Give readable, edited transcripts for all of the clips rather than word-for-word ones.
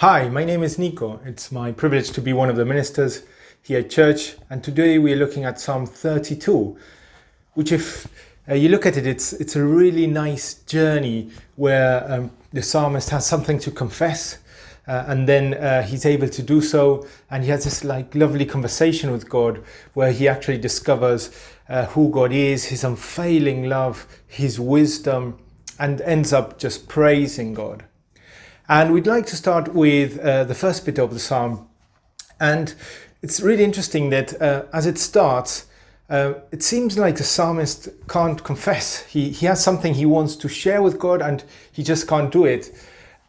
Hi, my name is Nico. It's my privilege to be one of the ministers here at church, and today we're looking at Psalm 32, which if you look at it, it's a really nice journey where the psalmist has something to confess, and then he's able to do so, and he has this lovely conversation with God where he actually discovers who God is, his unfailing love, his wisdom, and ends up just praising God. And we'd like to start with the first bit of the psalm. And it's really interesting that as it starts, it seems like the psalmist can't confess. He has something he wants to share with God and he just can't do it.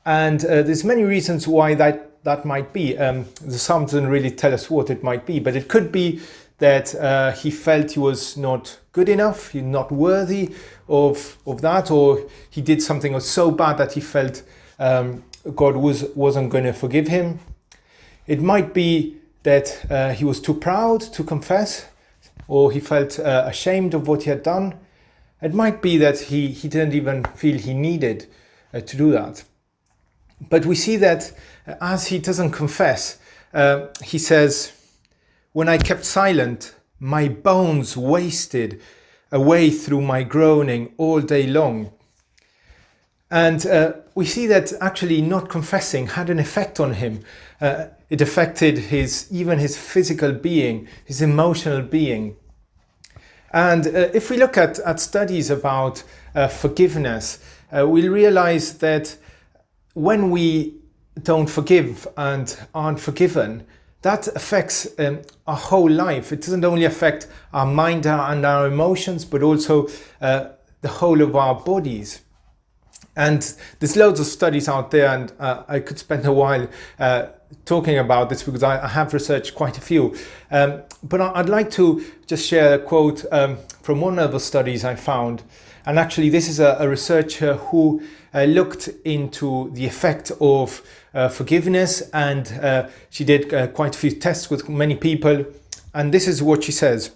And there's many reasons why that might be. The psalm doesn't really tell us what it might be, but it could be that he felt he was not good enough, he's not worthy of that, or he did something that was so bad that he felt God wasn't going to forgive him. It might be that he was too proud to confess, or he felt ashamed of what he had done. It might be that he didn't even feel he needed to do that. But we see that as he doesn't confess, he says, "When I kept silent, my bones wasted away through my groaning all day long." And we see that actually not confessing had an effect on him. It affected even his physical being, his emotional being. And if we look at studies about forgiveness, we'll realize that when we don't forgive and aren't forgiven, that affects our whole life. It doesn't only affect our mind and our emotions, but also the whole of our bodies. And there's loads of studies out there, and I could spend a while talking about this because I have researched quite a few. But I'd like to just share a quote from one of the studies I found. And actually, this is a researcher who looked into the effect of forgiveness, and she did quite a few tests with many people. And this is what she says.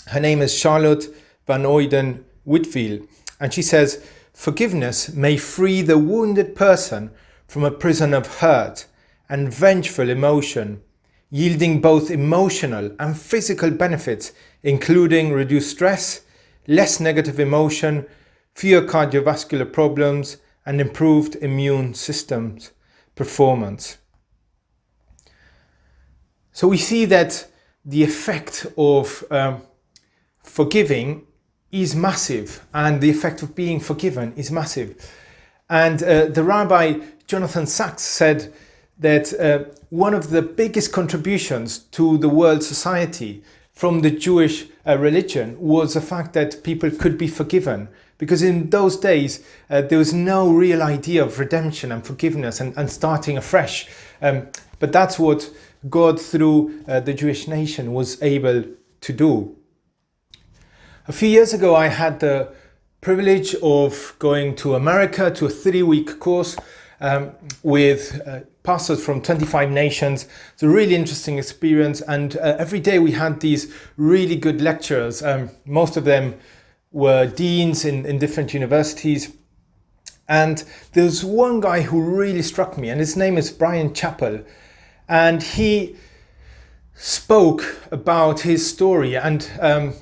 Her name is Charlotte Van Oyden Whitfield. And she says, "Forgiveness may free the wounded person from a prison of hurt and vengeful emotion, yielding both emotional and physical benefits, including reduced stress, less negative emotion, fewer cardiovascular problems, and improved immune systems performance." So we see that the effect of forgiving is massive, and the effect of being forgiven is massive. And the Rabbi Jonathan Sachs said that one of the biggest contributions to the world society from the Jewish religion was the fact that people could be forgiven, because in those days there was no real idea of redemption and forgiveness and starting afresh. But that's what God through the Jewish nation was able to do. A few years ago, I had the privilege of going to America to a 3-week course with pastors from 25 nations. It's a really interesting experience, and every day we had these really good lecturers. Most of them were deans in different universities. And there was one guy who really struck me, and his name is Brian Chappell. And he spoke about his story, and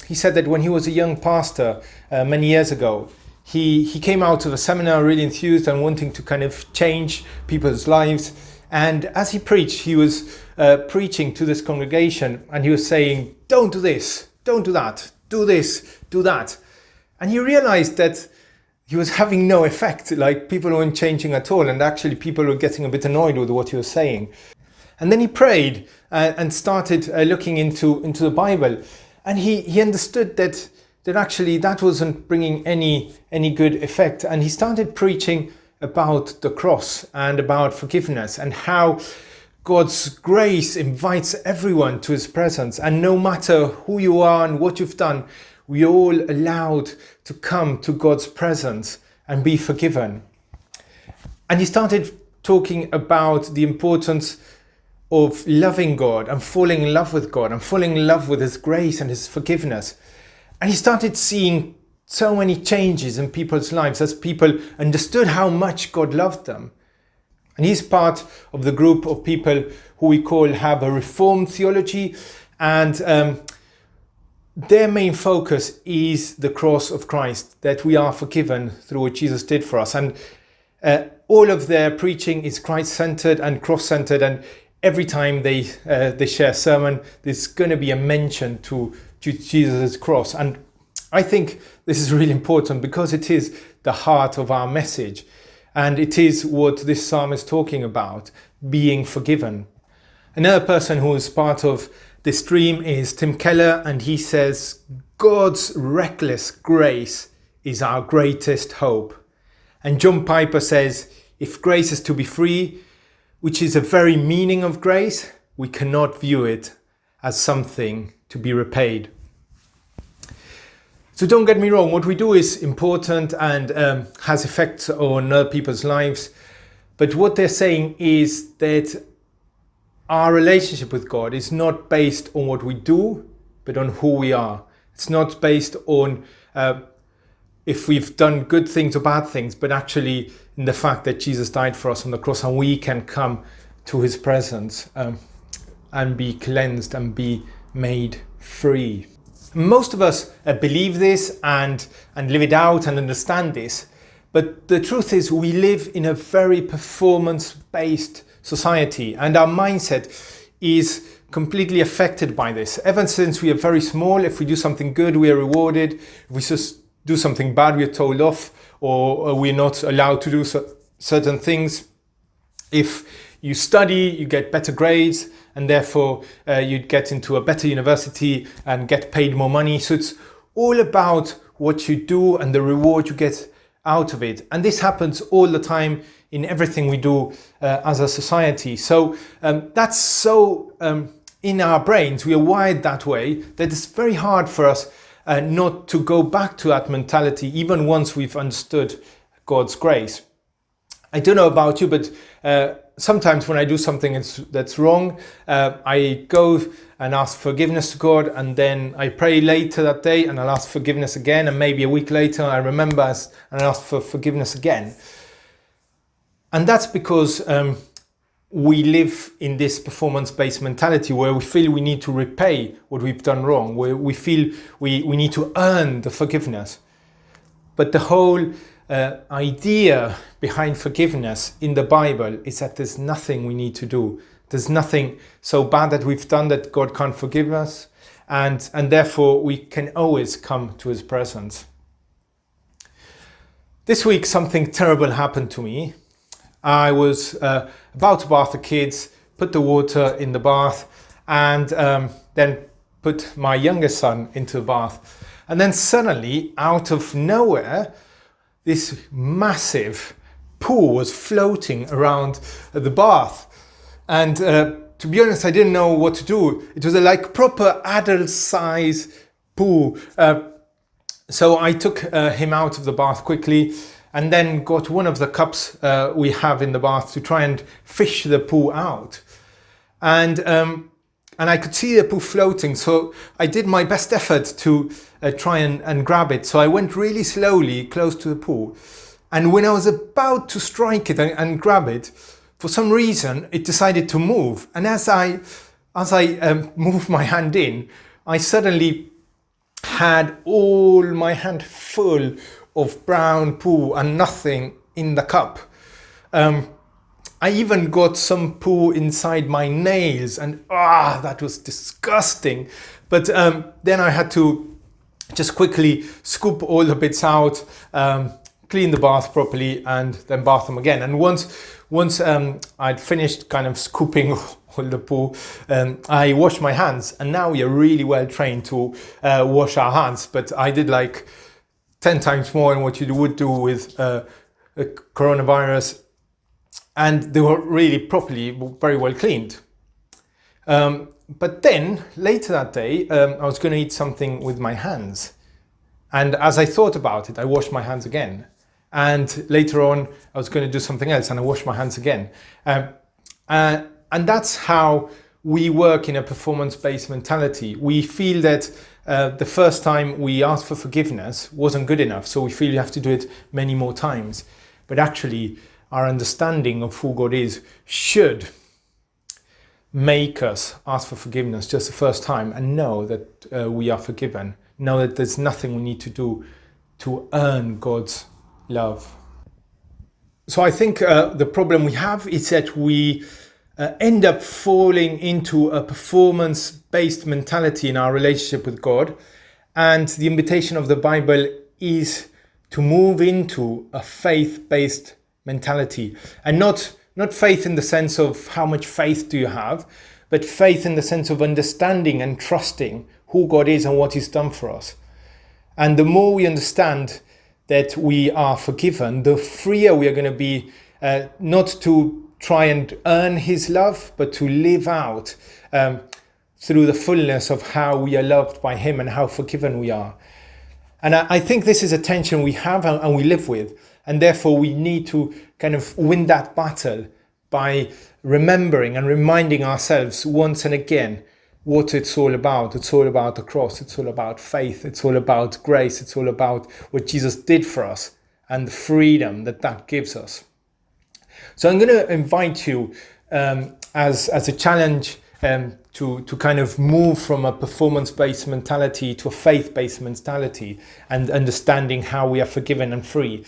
he said that when he was a young pastor many years ago, he came out of a seminar really enthused and wanting to kind of change people's lives. And as he preached, he was preaching to this congregation, and he was saying, "Don't do this, don't do that, do this, do that." And he realized that he was having no effect, like people weren't changing at all, and actually people were getting a bit annoyed with what he was saying. And then he prayed and started looking into the Bible, and he understood that actually that wasn't bringing any good effect. And he started preaching about the cross and about forgiveness and how God's grace invites everyone to his presence, and no matter who you are and what you've done, we're all allowed to come to God's presence and be forgiven. And he started talking about the importance of loving God and falling in love with God and falling in love with his grace and his forgiveness. And he started seeing so many changes in people's lives as people understood how much God loved them. And he's part of the group of people who we call have a reformed theology, and their main focus is the cross of Christ, that we are forgiven through what Jesus did for us. And all of their preaching is Christ-centered and cross-centered, and every time they share a sermon, there's going to be a mention to Jesus' cross. And I think this is really important because it is the heart of our message. And it is what this psalm is talking about, being forgiven. Another person who is part of this stream is Tim Keller, and he says, God's reckless grace is our greatest hope. And John Piper says, if grace is to be free, which is the very meaning of grace, we cannot view it as something to be repaid. So don't get me wrong, what we do is important and has effects on other people's lives. But what they're saying is that our relationship with God is not based on what we do, but on who we are. It's not based on if we've done good things or bad things, but actually in the fact that Jesus died for us on the cross and we can come to his presence and be cleansed and be made free. Most of us believe this and live it out and understand this, but the truth is we live in a very performance-based society, and our mindset is completely affected by this. Ever since we are very small, if we do something good, we are rewarded. If we just do something bad, we are told off, or we're not allowed to do certain things. If you study, you get better grades, and therefore you'd get into a better university and get paid more money. So it's all about what you do and the reward you get out of it. And this happens all the time in everything we do as a society. So that's so in our brains, we are wired that way, that it's very hard for us not to go back to that mentality, even once we've understood God's grace. I don't know about you, but sometimes when I do something that's wrong, I go and ask forgiveness to God, and then I pray later that day and I'll ask forgiveness again, and maybe a week later I remember and I ask for forgiveness again. And that's because we live in this performance-based mentality where we feel we need to repay what we've done wrong, where we feel we need to earn the forgiveness. But the whole idea behind forgiveness in the Bible is that there's nothing we need to do. There's nothing so bad that we've done that God can't forgive us, and therefore we can always come to his presence. This week something terrible happened to me. I was about to bath the kids, put the water in the bath, and then put my youngest son into the bath. And then suddenly, out of nowhere, this massive pool was floating around the bath. And to be honest, I didn't know what to do. It was a like proper adult size pool. So I took him out of the bath quickly, and then got one of the cups we have in the bath to try and fish the poo out. And I could see the poo floating, so I did my best effort to try and grab it. So I went really slowly close to the poo. And when I was about to strike it and grab it, for some reason it decided to move. And as I moved my hand in, I suddenly had all my hand full of brown poo and nothing in the cup. I even got some poo inside my nails, and that was disgusting. But then I had to just quickly scoop all the bits out, clean the bath properly, and then bath them again. And once I'd finished kind of scooping all the poo, I washed my hands, and now we are really well trained to wash our hands. But I did like 10 times more than what you would do with coronavirus, and they were really properly, very well cleaned. But then later that day, I was going to eat something with my hands, and as I thought about it, I washed my hands again. And later on, I was going to do something else, and I washed my hands again. And that's how we work in a performance-based mentality. We feel that the first time we asked for forgiveness wasn't good enough, so we feel you have to do it many more times. But actually, our understanding of who God is should make us ask for forgiveness just the first time and know that we are forgiven. Know that there's nothing we need to do to earn God's love. So I think the problem we have is that we end up falling into a performance-based mentality in our relationship with God. And the invitation of the Bible is to move into a faith-based mentality. And not faith in the sense of how much faith do you have, but faith in the sense of understanding and trusting who God is and what He's done for us. And the more we understand that we are forgiven, the freer we are going to be, not to try and earn His love, but to live out through the fullness of how we are loved by Him and how forgiven we are. And I think this is a tension we have and we live with. And therefore we need to kind of win that battle by remembering and reminding ourselves once and again what it's all about. It's all about the cross. It's all about faith. It's all about grace. It's all about what Jesus did for us and the freedom that gives us. So I'm going to invite you as a challenge to kind of move from a performance-based mentality to a faith-based mentality and understanding how we are forgiven and free,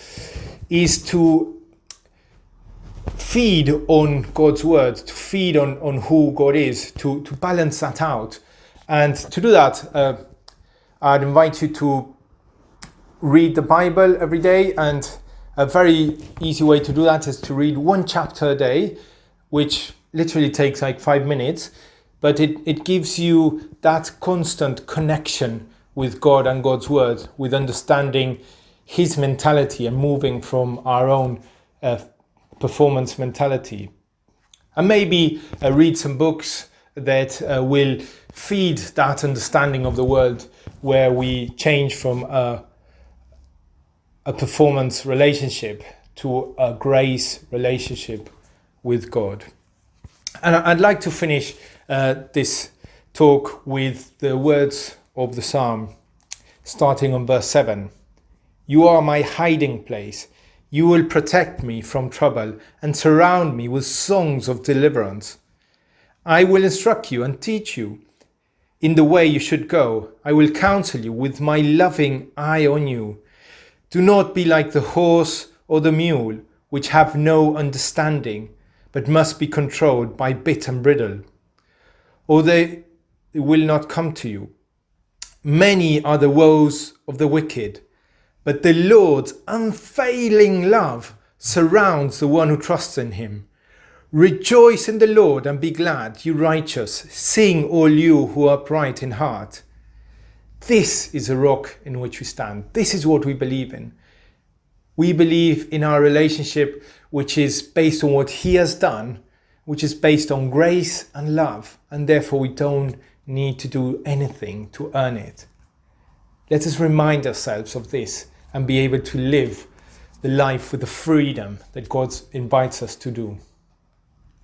is to feed on God's word, to feed on who God is, to balance that out. And to do that, I'd invite you to read the Bible every day. And a very easy way to do that is to read one chapter a day, which literally takes like 5 minutes. But it gives you that constant connection with God and God's word, with understanding His mentality and moving from our own performance mentality. And maybe read some books that will feed that understanding of the world, where we change from a performance relationship to a grace relationship with God. And I'd like to finish this talk with the words of the psalm, starting on verse 7. You are my hiding place. You will protect me from trouble and surround me with songs of deliverance. I will instruct you and teach you in the way you should go. I will counsel you with my loving eye on you. Do not be like the horse or the mule, which have no understanding, but must be controlled by bit and bridle, or they will not come to you. Many are the woes of the wicked, but the Lord's unfailing love surrounds the one who trusts in Him. Rejoice in the Lord and be glad, you righteous. Sing, all you who are upright in heart. This is a rock in which we stand. This is what we believe in. We believe in our relationship, which is based on what He has done, which is based on grace and love, and therefore we don't need to do anything to earn it. Let us remind ourselves of this and be able to live the life with the freedom that God invites us to do.